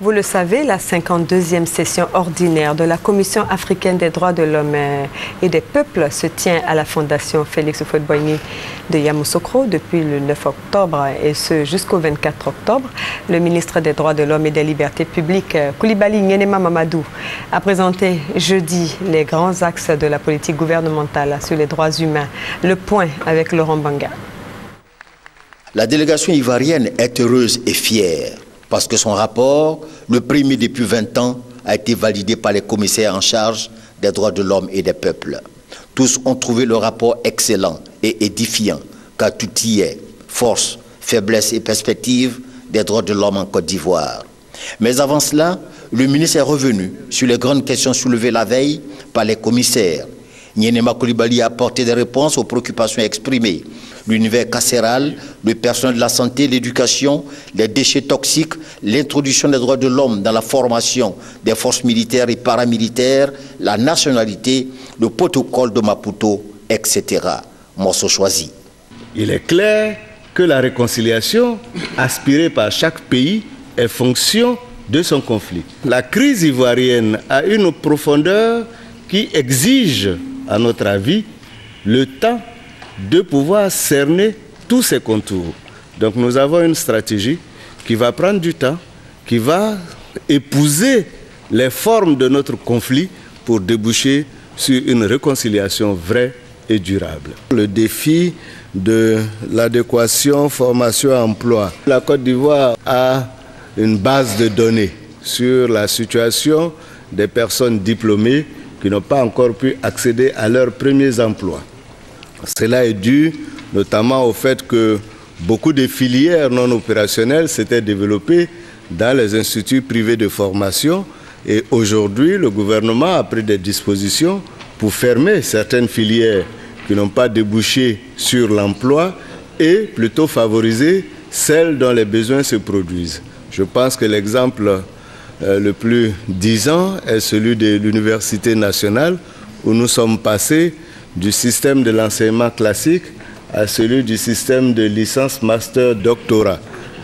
Vous le savez, la 52e session ordinaire de la Commission africaine des droits de l'homme et des peuples se tient à la Fondation Félix Houphouët-Boigny de Yamoussoukro depuis le 9 octobre et ce jusqu'au 24 octobre. Le ministre des droits de l'homme et des libertés publiques, Coulibaly Nguénéma Mamadou, a présenté jeudi les grands axes de la politique gouvernementale sur les droits humains. Le point avec Laurent Banga. La délégation ivoirienne est heureuse et fière parce que son rapport, le premier depuis 20 ans, a été validé par les commissaires en charge des droits de l'homme et des peuples. Tous ont trouvé le rapport excellent et édifiant, car tout y est, force, faiblesse et perspective des droits de l'homme en Côte d'Ivoire. Mais avant cela, le ministre est revenu sur les grandes questions soulevées la veille par les commissaires. Nguénéma Coulibaly a apporté des réponses aux préoccupations exprimées. L'univers carcéral, le personnel de la santé, l'éducation, les déchets toxiques, l'introduction des droits de l'homme dans la formation des forces militaires et paramilitaires, la nationalité, le protocole de Maputo, etc. Morceau choisi. Il est clair que la réconciliation aspirée par chaque pays est fonction de son conflit. La crise ivoirienne a une profondeur qui exige, à notre avis, le temps de pouvoir cerner tous ces contours. Donc nous avons une stratégie qui va prendre du temps, qui va épouser les formes de notre conflit pour déboucher sur une réconciliation vraie et durable. Le défi de l'adéquation formation-emploi. La Côte d'Ivoire a une base de données sur la situation des personnes diplômées qui n'ont pas encore pu accéder à leurs premiers emplois. Cela est dû notamment au fait que beaucoup de filières non opérationnelles s'étaient développées dans les instituts privés de formation et aujourd'hui le gouvernement a pris des dispositions pour fermer certaines filières qui n'ont pas débouché sur l'emploi et plutôt favoriser celles dont les besoins se produisent. Je pense que l'exemple le plus disant est celui de l'Université nationale où nous sommes passés du système de l'enseignement classique à celui du système de licence, master, doctorat,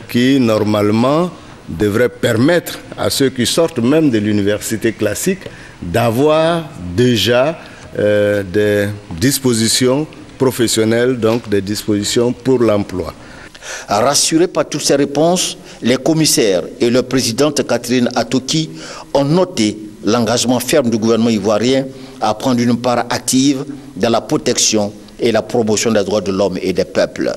qui normalement devrait permettre à ceux qui sortent même de l'université classique d'avoir déjà des dispositions professionnelles, donc des dispositions pour l'emploi. Rassurés par toutes ces réponses, les commissaires et leur présidente Catherine Atoki ont noté l'engagement ferme du gouvernement ivoirien à prendre une part active dans la protection et la promotion des droits de l'homme et des peuples.